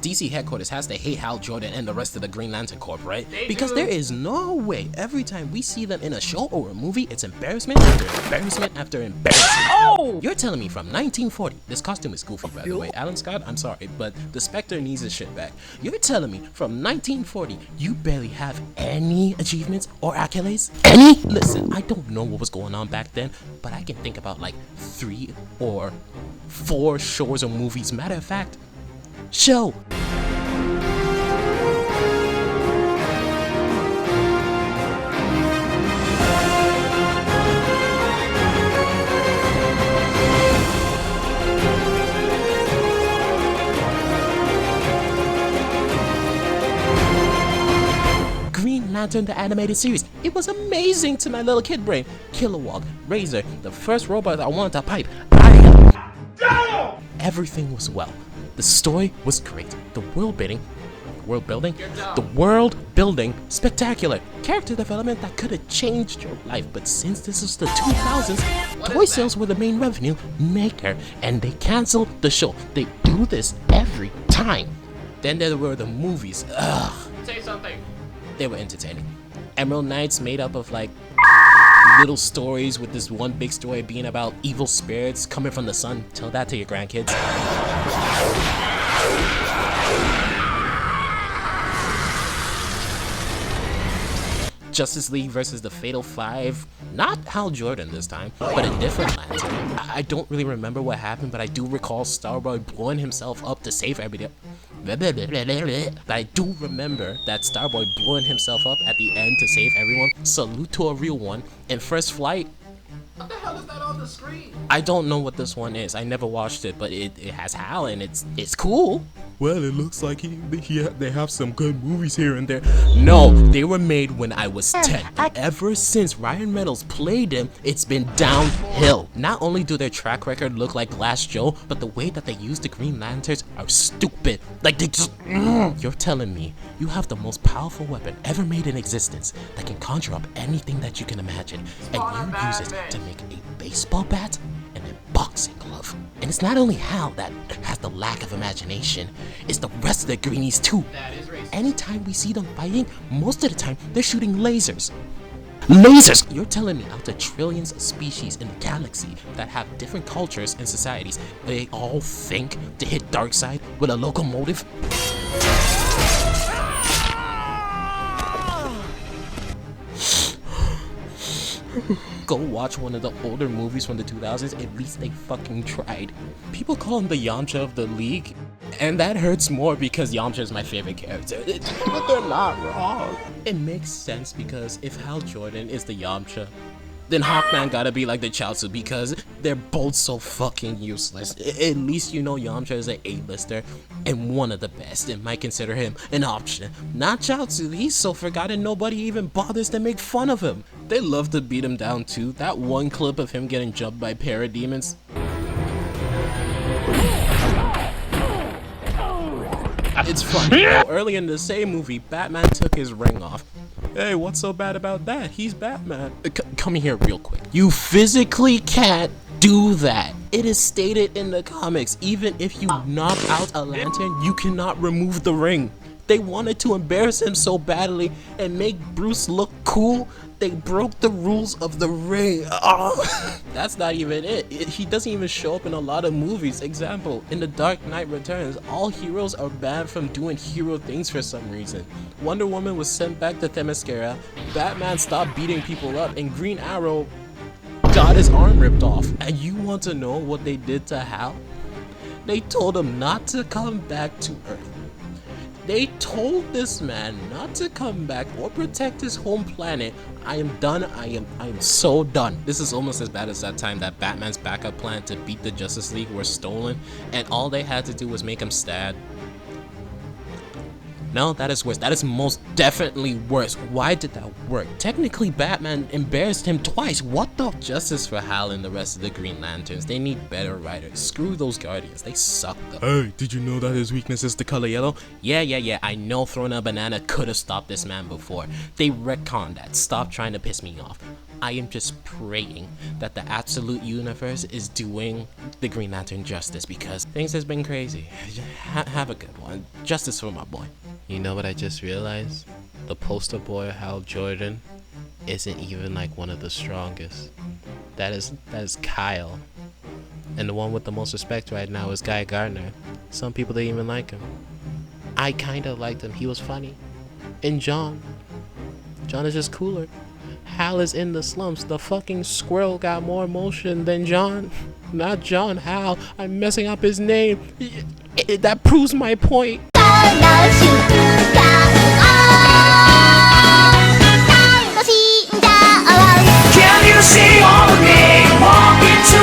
DC headquarters has to hate Hal Jordan and the rest of the Green Lantern Corp, right? Because there is no way every time we see them in a show or a movie, it's embarrassment after embarrassment after embarrassment. Oh! You're telling me from 1940, this costume is goofy by the way, Alan Scott, I'm sorry, but the Spectre needs his shit back. You're telling me from 1940, you barely have any achievements or accolades? Any? Listen, I don't know what was going on back then, but I can think about like 3 or 4 shows or movies. Matter of fact, show. Green Lantern, the animated series. It was amazing to my little kid brain. Kilowog, Razor, the first robot I wanted to pipe. Everything was well. The story was great. The world building, spectacular. Character development that could have changed your life. But since this was the 2000s, toy sales were the main revenue maker, and they canceled the show. They do this every time. Then there were the movies. Ugh. Say something. They were entertaining. Emerald Knights made up of like little stories, with this one big story being about evil spirits coming from the sun. Tell that to your grandkids. Justice League versus the Fatal Five. Not Hal Jordan this time, but a different Lantern. I don't really remember what happened, but I do recall Starboy blowing himself up to save everybody. But I do remember that Starboy blowing himself up at the end to save everyone. Salute to a real one. In First Flight, What the hell is that on the screen? I don't know what this one is. I never watched it, but it has Hal and it's cool. Well, it looks like they have some good movies here and there. No, they were made when I was 10. And ever since Ryan Reynolds played him, it's been downhill. Not only do their track record look like Glass Joe, but the way that they use the Green Lanterns are stupid. Like they just... You're telling me you have the most powerful weapon ever made in existence that can conjure up anything that you can imagine, and you use it to make a baseball bat and a boxing glove. And it's not only Hal that has the lack of imagination, it's the rest of the greenies too. That is racist. Anytime we see them fighting, most of the time they're shooting lasers. Lasers! You're telling me out of trillions of species in the galaxy that have different cultures and societies, they all think to hit Darkseid with a locomotive? Go watch one of the older movies from the 2000s, at least they fucking tried. People call him the Yamcha of the League, and that hurts more because Yamcha is my favorite character. But they're not wrong. It makes sense because if Hal Jordan is the Yamcha, then Hawkman gotta be like the Chaozu because they're both so fucking useless. At least you know Yamcha is an A-lister and one of the best and might consider him an option. Not Chaozu, he's so forgotten nobody even bothers to make fun of him. They love to beat him down too. That one clip of him getting jumped by parademons. It's funny. Early in the same movie, Batman took his ring off. Hey, what's so bad about that? He's Batman. Come here real quick. You physically can't do that. It is stated in the comics, even if you knock out a lantern, you cannot remove the ring. They wanted to embarrass him so badly and make Bruce look cool, they broke the rules of the ring. Oh. That's not even it. He doesn't even show up in a lot of movies. Example, in The Dark Knight Returns, all heroes are banned from doing hero things for some reason. Wonder Woman was sent back to Themyscira, Batman stopped beating people up, and Green Arrow got his arm ripped off. And you want to know what they did to Hal? They told him not to come back to Earth. They told this man not to come back or protect his home planet. I am done. I am so done. This is almost as bad as that time that Batman's backup plan to beat the Justice League were stolen, and all they had to do was make him sad. No, that is worse. That is most definitely worse. Why did that work? Technically, Batman embarrassed him twice. What the? Justice for Hal and the rest of the Green Lanterns. They need better writers. Screw those Guardians. They suck though. Hey, did you know that his weakness is the color yellow? Yeah. I know throwing a banana could have stopped this man before. They retconned that. Stop trying to piss me off. I am just praying that the absolute universe is doing the Green Lantern justice, because things has been crazy. Have a good one. Justice for my boy. You know what I just realized? The poster boy Hal Jordan isn't even like one of the strongest. That is Kyle. And the one with the most respect right now is Gardner. Some people didn't even like him. I kinda liked him. He was funny. And John is just cooler. Hal is in the slumps. The fucking squirrel got more emotion than John. Not John, Hal. I'm messing up his name. That proves my point. Can you see all of me walk into